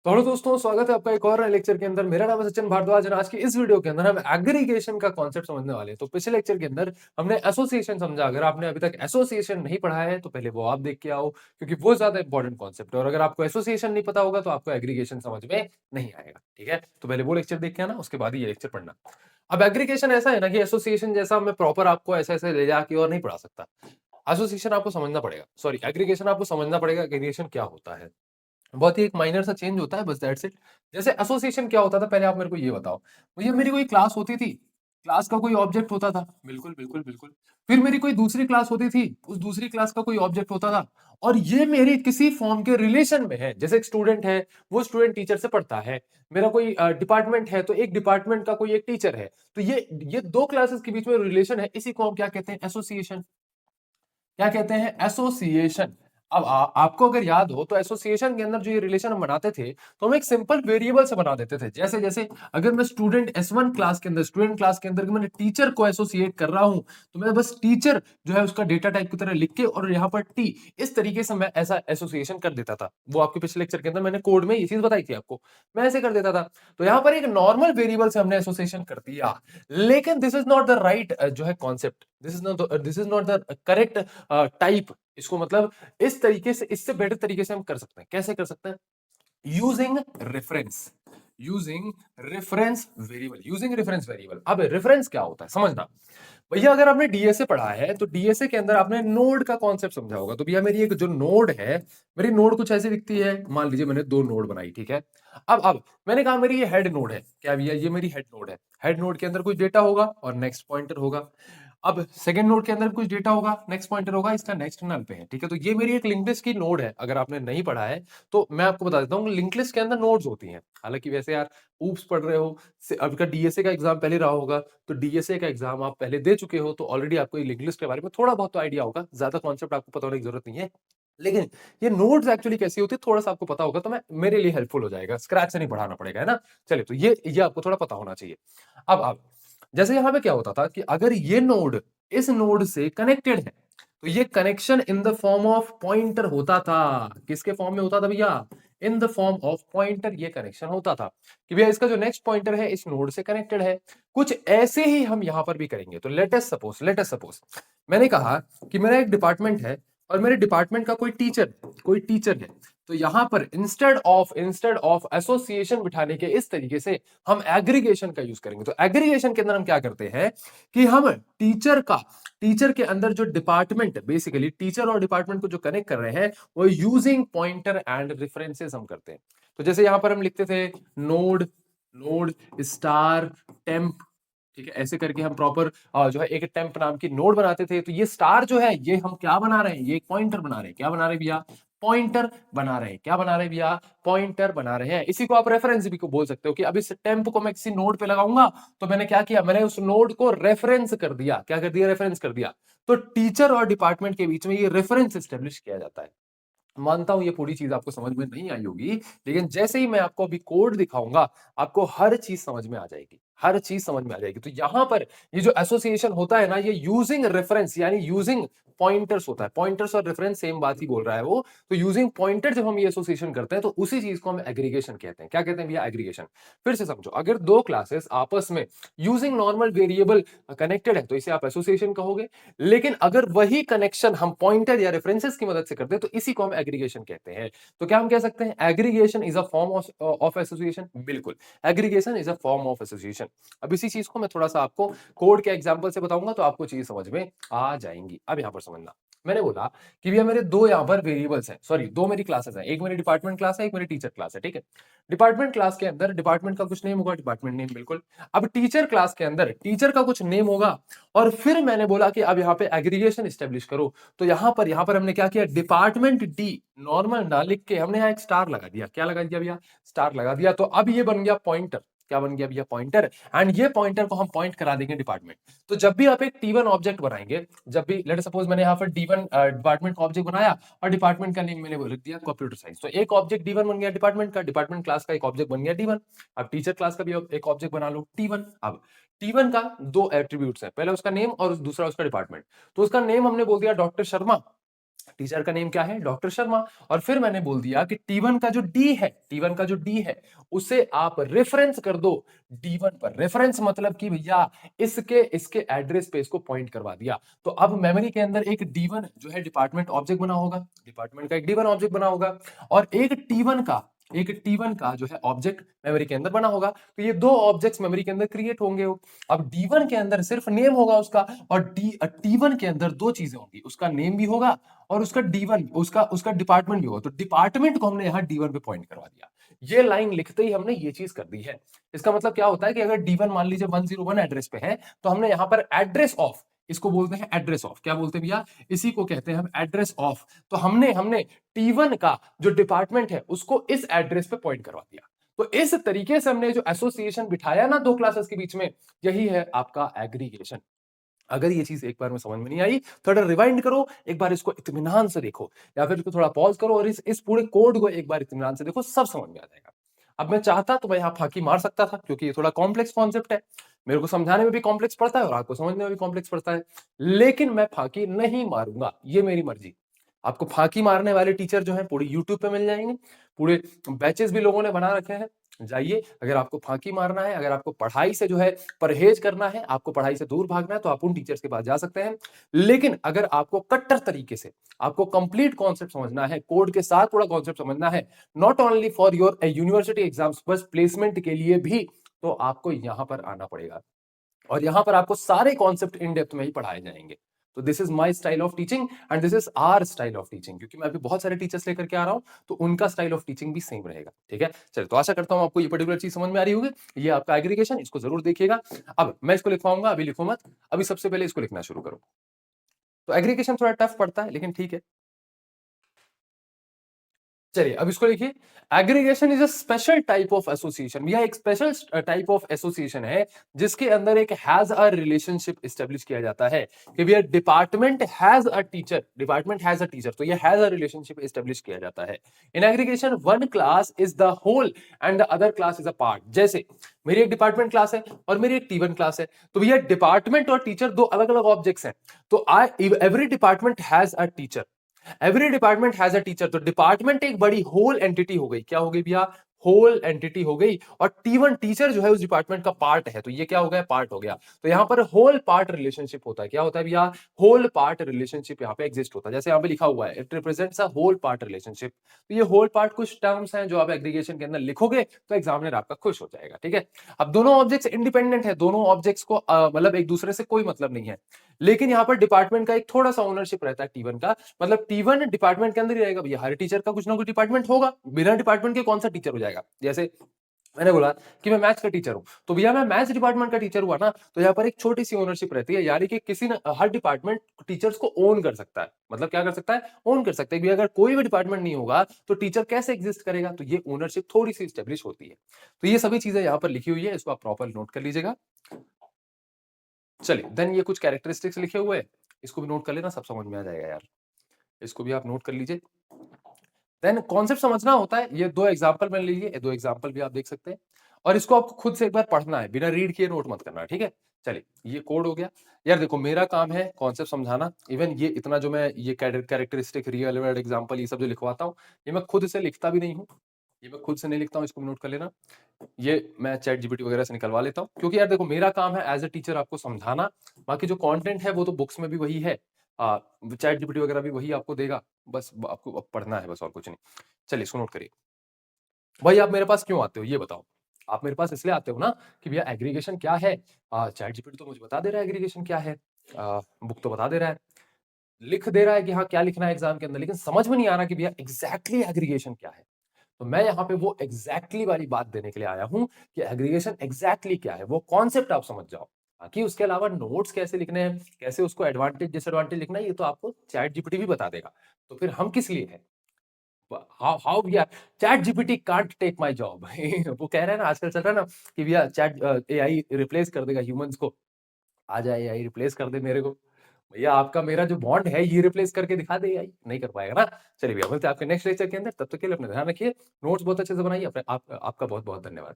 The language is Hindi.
तो हेलो दोस्तों, स्वागत है आपका एक और नए लेक्चर के अंदर। मेरा नाम है सचिन भारद्वाज और आज की इस वीडियो के अंदर हम एग्रीगेशन का कॉन्सेप्ट समझने वाले हैं। तो पिछले लेक्चर के अंदर हमने एसोसिएशन समझा। अगर आपने अभी तक एसोसिएशन नहीं पढ़ा है तो पहले वो आप देख के आओ, क्योंकि वो ज्यादा इंपॉर्टेंट कॉन्सेप्ट है। और अगर आपको एसोसिएशन नहीं पता होगा तो आपको एग्रीगेशन समझ में नहीं आएगा। ठीक है, तो पहले वो लेक्चर देख के आना, उसके बाद ही ये लेक्चर पढ़ना। अब एग्रीगेशन ऐसा है ना कि एसोसिएशन जैसा मैं प्रॉपर आपको ऐसे ऐसे ले जाके और नहीं पढ़ा सकता। एसोसिएशन आपको समझना पड़ेगा, सॉरी एग्रीगेशन आपको समझना पड़ेगा। एग्रीगेशन क्या होता है, बहुत ही एक माइनर सा चेंज होता है, बस दैट्स इट। जैसे एसोसिएशन क्या होता था, पहले आप मेरे को ये बताओ। भैया मेरी कोई क्लास होती थी, क्लास का कोई ऑब्जेक्ट होता था, बिल्कुल बिल्कुल बिल्कुल। फिर मेरी कोई दूसरी क्लास होती थी, उस दूसरी क्लास का कोई ऑब्जेक्ट होता था, और ये मेरी किसी फॉर्म के रिलेशन में है। जैसे एक स्टूडेंट है, वो स्टूडेंट टीचर से पढ़ता है। मेरा कोई डिपार्टमेंट है, तो एक डिपार्टमेंट का कोई एक टीचर है। तो ये दो क्लासेस के बीच में रिलेशन है, इसी को हम क्या कहते हैं, एसोसिएशन। क्या कहते हैं, एसोसिएशन। अब आपको अगर याद हो तो एसोसिएशन के अंदर जो ये रिलेशन हम बनाते थे, तो हम एक सिंपल वेरिएबल से बना देते थे। जैसे जैसे अगर मैं स्टूडेंट S1 क्लास के अंदर, स्टूडेंट क्लास के अंदर मैंने टीचर को एसोसिएट कर रहा हूं, तो मैं बस टीचर जो है उसका डेटा टाइप की तरह लिख के और यहाँ पर टी, इस तरीके से मैं ऐसा एसोसिएशन कर देता था। वो आपके पिछले लेक्चर के अंदर मैंने कोड में ये चीज बताई थी आपको, मैं ऐसे कर देता था। तो यहाँ पर एक नॉर्मल वेरिएबल से हमने एसोसिएशन कर दिया। लेकिन this is not the right जो है concept, this is not the correct type. इसको मतलब इस तरीके से, इससे बेटर तरीके से हम कर सकते हैं। कैसे कर सकते हैं, using reference, using reference variable, using reference variable. अब रेफरेंस क्या होता है समझना। भैया अगर आपने डीएसए पढ़ा है तो डीएसए के अंदर आपने नोड का कॉन्सेप्ट समझा होगा। तो भैया मेरी एक जो नोड है, मेरी नोड कुछ ऐसी दिखती है। मान लीजिए मैंने दो नोड बनाई, ठीक है। अब मैंने कहा मेरी ये हेड नोड है। क्या भैया, ये मेरी हेड नोड है। हेड नोड के अंदर कुछ डेटा होगा और नेक्स्ट पॉइंटर होगा। अब सेकंड नोड के अंदर कुछ डेटा होगा, नेक्स्ट पॉइंटर होगा, इसका नेक्स्ट नल पे है। ठीक है, तो ये मेरी एक लिंक लिस्ट की नोड है। अगर आपने नहीं पढ़ा है तो मैं आपको बता देता हूँ, लिंक लिस्ट के अंदर नोड्स होती हैं। हालांकि वैसे यार ऊप्स पढ़ रहे हो, आपका डीएसए का एग्जाम पहले रहा होगा, तो डीएसए का एग्जाम आप पहले दे चुके हो, तो ऑलरेडी आपको लिंक लिस्ट के बारे में थोड़ा बहुत तो आइडिया होगा। ज्यादा कॉन्सेप्ट आपको पता होने की जरूरत नहीं है। लेकिन ये नोड्स एक्चुअली कैसी होती है थोड़ा सा आपको पता होगा, तो मैं मेरे लिए हेल्पफुल हो जाएगा, स्क्रैच से नहीं पढ़ाना पड़ेगा, है ना। चलिए, तो ये आपको थोड़ा पता होना चाहिए। अब जैसे यहां पे क्या होता था कि अगर ये नोड इस नोड से कनेक्टेड है, तो ये connection in the form of pointer होता था। किसके फॉर्म में होता था भैया, in the form of pointer. ये कनेक्शन होता था कि भैया इसका जो नेक्स्ट पॉइंटर है इस नोड से कनेक्टेड है। कुछ ऐसे ही हम यहां पर भी करेंगे। तो लेट अस सपोज मैंने कहा कि मेरा एक डिपार्टमेंट है और मेरे डिपार्टमेंट का कोई टीचर है। तो यहां पर इंस्टेड ऑफ एसोसिएशन बिठाने के इस तरीके से हम एग्रीगेशन का यूज करेंगे। तो एग्रीगेशन के अंदर हम क्या करते हैं कि हम टीचर के अंदर जो डिपार्टमेंट, बेसिकली टीचर और डिपार्टमेंट को जो कनेक्ट कर रहे हैं, वो यूजिंग पॉइंटर एंड रेफरेंसेस हम करते हैं। तो जैसे यहां पर हम लिखते थे नोड नोड स्टार टेम्प, ठीक है। ऐसे करके हम प्रॉपर जो है एक टेम्प नाम की नोड बनाते थे। तो ये स्टार जो है ये हम क्या बना रहे हैं, ये एक पॉइंटर बना रहे हैं। क्या बना रहे हैं भैया, पॉइंटर बना रहे हैं। क्या बना रहे हैं भैया, पॉइंटर बना रहे हैं। इसी को आप रेफरेंस भी को बोल सकते हो कि अब इस टेम्प को मैं किसी नोड पे लगाऊंगा, तो मैंने क्या किया, मैंने उस नोड को रेफरेंस कर दिया। क्या कर दिया, रेफरेंस कर दिया। तो टीचर और डिपार्टमेंट के बीच में ये रेफरेंस स्टेब्लिश किया जाता है। मानता हूं ये पूरी चीज आपको समझ में नहीं आई होगी, लेकिन जैसे ही मैं आपको अभी कोड दिखाऊंगा, आपको हर चीज समझ में आ जाएगी, हर चीज समझ में आ जाएगी। तो यहां पर ये जो एसोसिएशन होता है ना, ये यूजिंग रेफरेंस यानी यूजिंग पॉइंटर्स होता है। पॉइंटर्स और रेफरेंस सेम बात ही बोल रहा है वो। तो यूजिंग पॉइंटर जब हम ये एसोसिएशन करते हैं, तो उसी चीज को हम एग्रीगेशन कहते हैं। क्या कहते हैं भैया, एग्रीगेशन। फिर से समझो, अगर दो क्लासेस आपस में यूजिंग नॉर्मल वेरिएबल कनेक्टेड है, तो इसे आप एसोसिएशन कहोगे। लेकिन अगर वही कनेक्शन हम पॉइंटर या रेफरेंसेस की मदद से करते हैं, तो इसी को हम एग्रीगेशन कहते हैं। तो क्या हम कह सकते हैं, aggregation is a form of association. बिल्कुल, aggregation is a form of association. अब इसी चीज को मैं थोड़ा सा आपको कोड के एग्जांपल से बताऊंगा, तो आपको चीज समझ में आ जाएंगी। अब यहां पर समझना, मैंने बोला कि भैया मेरे दो यहां पर वेरिएबल्स हैं, सॉरी दो मेरी क्लासेस हैं। एक मेरी डिपार्टमेंट क्लास है, एक मेरी टीचर क्लास है, ठीक है। डिपार्टमेंट क्लास के अंदर डिपार्टमेंट का कुछ नेम होगा, डिपार्टमेंट नेम, बिल्कुल। अब टीचर क्लास के अंदर टीचर का कुछ नेम होगा। और फिर मैंने बोला कि अब यहाँ पे एग्रीगेशन स्टेब्लिश करो। तो यहां पर हमने क्या किया, डिपार्टमेंट डी नॉर्मल ना लिख के हमने यहाँ एक स्टार लगा दिया। क्या लगा दिया भैया, स्टार लगा दिया। तो अब ये बन गया पॉइंटर। क्या बन गया भैया, पॉइंटर। एंड ये पॉइंटर को हम पॉइंट करा देंगे डिपार्टमेंट। तो जब भी आप एक टी1 ऑब्जेक्ट बनाएंगे, जब भी लेट सपोज मैंने यहाँ पर डी1 डिपार्टमेंट का ऑब्जेक्ट बनाया और डिपार्टमेंट का नेम मैंने लिख दिया कंप्यूटर साइंस, तो एक ऑब्जेक्ट डी1 बन गया डिपार्टमेंट का, डिपार्टमेंट क्लास का एक ऑब्जेक्ट बन गया डी1। अब टीचर क्लास का भी एक ऑब्जेक्ट बना लो टी1। अब टी1 का दो एट्रीब्यूट्स हैं, पहले उसका नेम और दूसरा उसका डिपार्टमेंट। तो उसका नेम हमने बोल दिया डॉक्टर शर्मा, टीचर का नेम क्या है? डॉक्टर शर्मा। और फिर मैंने बोल दिया कि T1 का जो D है, T1 का जो D है, उसे आप रेफरेंस कर दो D1 पर। रेफरेंस मतलब कि भैया इसके एड्रेस पे इसको पॉइंट करवा दिया। तो अब मेमोरी के अंदर एक D1 जो है डिपार्टमेंट ऑब्जेक्ट बना होगा, डिपार्टमेंट का एक D1 ऑब्जेक्ट बना होगा, और एक T1 का जो है ऑब्जेक्ट मेमोरी के अंदर बना होगा। तो ये दो ऑब्जेक्ट्स मेमोरी के अंदर क्रिएट होंगे। अब D1 के अंदर सिर्फ नेम होगा उसका, और T1 के अंदर दो चीजें होंगी, उसका नेम भी होगा और उसका D1 उसका डिपार्टमेंट भी होगा। तो डिपार्टमेंट को हमने यहाँ D1 पे पॉइंट करवा दिया। ये लाइन लिखते ही हमने ये चीज कर दी है। इसका मतलब क्या होता है कि अगर D1 मान लीजिए 101 एड्रेस पे है, तो हमने यहाँ पर एड्रेस ऑफ, इसको बोलते हैं एड्रेस ऑफ। क्या बोलते हैं भैया? इसी को कहते हैं हम एड्रेस ऑफ। तो हमने T1 का जो डिपार्टमेंट है उसको इस एड्रेस पे पॉइंट करवा दिया। तो इस तरीके से हमने जो एसोसिएशन बिठाया ना दो क्लासेस के बीच में, यही है आपका एग्रीगेशन। अगर ये चीज एक बार में समझ में नहीं आई, थोड़ा रिवाइंड करो, एक बार इसको इत्मीनान से देखो, या फिर इसको थोड़ा पॉज करो और इस पूरे कोड को एक बार इत्मीनान से देखो, सब समझ में आ जाएगा। अब मैं चाहता तो मैं यहाँ फाकी मार सकता था, क्योंकि ये थोड़ा कॉम्प्लेक्स कॉन्सेप्ट है, मेरे को समझाने में भी कॉम्प्लेक्स पड़ता है और आपको समझने में भी कॉम्प्लेक्स पड़ता है, लेकिन मैं फाकी नहीं मारूंगा, ये मेरी मर्जी। आपको फाकी मारने वाले टीचर जो है पूरे यूट्यूब पे मिल जाएंगे, पूरे बैचेस भी लोगों ने बना रखे हैं। जाइए, अगर आपको फांकी मारना है, अगर आपको पढ़ाई से जो है परहेज करना है, आपको पढ़ाई से दूर भागना है, तो आप उन टीचर्स के पास जा सकते हैं। लेकिन अगर आपको कट्टर तरीके से, आपको कंप्लीट कॉन्सेप्ट समझना है, कोड के साथ पूरा कॉन्सेप्ट समझना है, not only for your university exams, बस प्लेसमेंट के लिए भी, तो आपको यहां पर आना पड़ेगा। और यहां पर आपको सारे कॉन्सेप्ट इन डेप्थ में ही पढ़ाए जाएंगे। तो this is my style of teaching and this is our style of teaching, क्योंकि मैं अभी बहुत सारे टीचर्स लेकर के आ रहा हूं, तो उनका स्टाइल ऑफ टीचिंग भी सेम रहेगा। ठीक है, चलिए, तो आशा करता हूं आपको ये पर्टिकुलर चीज समझ में आ रही होगी। ये आपका एग्रीगेशन, इसको जरूर देखिएगा। अब मैं इसको लिखवाऊंगा, अभी लिखो मत, अभी सबसे पहले इसको लिखना शुरू करो। तो एग्रीगेशन थोड़ा टफ पड़ता है, लेकिन ठीक है। चलिए, अब इसको लिखिए। Aggregation is a special type of association. यह एक स्पेशल टाइप ऑफ एसोसिएशन है जिसके अंदर एक हैज अ रिलेशनशिप एस्टेब्लिश किया जाता है कि भैया department has a teacher, department has a teacher, तो ये हैज अ रिलेशनशिप एस्टेब्लिश किया जाता है। In aggregation one class is the whole and the other class is a part. जैसे मेरी एक डिपार्टमेंट क्लास है और मेरी एक T1 क्लास है, तो भैया डिपार्टमेंट और टीचर दो अलग अलग ऑब्जेक्ट्स हैं। तो I every department has a teacher, every department has a teacher. तो डिपार्टमेंट एक बड़ी होल एंटिटी हो गई। क्या हो गई भैया? होल एंटिटी हो गई। और T1 टीचर जो है उस डिपार्टमेंट का पार्ट है, तो ये क्या हो गया? पार्ट हो गया। तो यहां पर होल पार्ट रिलेशनशिप होता है। क्या होता है भैया? होल पार्ट रिलेशनशिप यहां पे एग्जिस्ट होता है। जैसे यहां पे लिखा हुआ है, it represents a whole part relationship. तो ये होल पार्ट कुछ टर्म्स हैं जो आप एग्रीगेशन के अंदर लिखोगे तो एग्जामिनर आपका खुश हो जाएगा। ठीक है, अब दोनों ऑब्जेक्ट्स इंडिपेंडेंट है, दोनों ऑब्जेक्ट्स को मतलब एक दूसरे से कोई मतलब नहीं है, लेकिन यहां पर डिपार्टमेंट का एक थोड़ा सा ओनरशिप रहता है T1 का। मतलब T1 डिपार्टमेंट के अंदर ही रहेगा भैया, हर टीचर का कुछ ना कुछ डिपार्टमेंट होगा, बिना डिपार्टमेंट के कौन सा टीचर हो जाएगा। जैसे मैंने बोला कि मैं मैथ्स का टीचर हूं, तो भैया मैं मैथ्स डिपार्टमेंट का टीचर हुआ ना, तो यहाँ पर एक छोटी सी ओनरशिप रहती है, यानी कि किसी न हर डिपार्टमेंट टीचर्स को ओन कर सकता है। मतलब क्या कर सकता है? ओन कर सकता है। भैया अगर कोई भी डिपार्टमेंट नहीं होगा तो टीचर कैसे एग्जिस्ट करेगा? तो ये ओनरशिप थोड़ी सी स्टेब्लिश होती है। तो ये सभी चीजें यहाँ पर लिखी हुई है, इसको आप प्रॉपर नोट कर लीजिएगा। चलिए, देन ये कुछ कैरेक्टरिस्टिक्स लिखे हुए हैं, इसको भी नोट कर लेना, सब समझ में आ जाएगा यार। इसको भी आप नोट कर लीजिए। देन कॉन्सेप्ट समझना होता है, ये दो एग्जांपल मैंने लिए, ये दो एग्जांपल भी आप देख सकते हैं, और इसको आपको खुद से एक बार पढ़ना है, बिना रीड किए नोट मत करना है। ठीक है, चलिए, ये कोड हो गया। यार देखो, मेरा काम है कॉन्सेप्ट समझाना। इवन ये इतना जो मैं ये कैरेक्टरिस्टिक, रियल वर्ल्ड एग्जांपल, ये सब जो लिखवाता हूँ, ये मैं खुद से लिखता भी नहीं हूँ, ये मैं खुद से नहीं लिखता हूँ, इसको नोट कर लेना। ये मैं चैट जीपीटी वगैरह से निकलवा लेता हूँ, क्योंकि यार देखो, मेरा काम है एज अ टीचर आपको समझाना। बाकी जो कंटेंट है वो तो बुक्स में भी वही है, चैट जीपीटी वगैरह भी वही आपको देगा, बस आपको अब पढ़ना है, बस और कुछ नहीं। चलिए, इसको नोट करिए। भाई आप मेरे पास क्यों आते हो ये बताओ? आप मेरे पास इसलिए आते हो ना कि भैया एग्रीगेशन क्या है? चैट जीपीटी तो मुझे बता दे रहा है एग्रीगेशन क्या है, बुक तो बता दे रहा है, लिख दे रहा है कि हाँ क्या लिखना है एग्जाम के अंदर, लेकिन समझ में नहीं आ रहा कि भैया एग्जैक्टली एग्रीगेशन क्या है। तो मैं यहाँ पे वो एग्जैक्टली वाली बात देने के लिए आया हूँ कि एग्रीगेशन एग्जैक्टली क्या है, वो कॉन्सेप्ट आप समझ जाओ। बाकी उसके अलावा नोट्स कैसे लिखने हैं, कैसे उसको एडवांटेज डिसएडवांटेज लिखना है, ये तो आपको चैट जीपीटी भी बता देगा। तो फिर हम किस लिए हैं? हाउ भैया ChatGPT can't take my job. वो कह रहे हैं ना, आजकल चल रहा है ना कि भैया चैट एआई रिप्लेस कर देगा ह्यूमंस को। आ जाए एआई रिप्लेस कर दे मेरे को। भैया आपका मेरा जो बॉन्ड है ये रिप्लेस करके दिखा दे एआई, नहीं कर पाएगा ना। चलिए भैया, मिलते हैं आपके नेक्स्ट लेक्चर के अंदर, तब तक के लिए अपना ध्यान रखिए, नोट्स बहुत अच्छे से बनाइए। आपका बहुत बहुत धन्यवाद।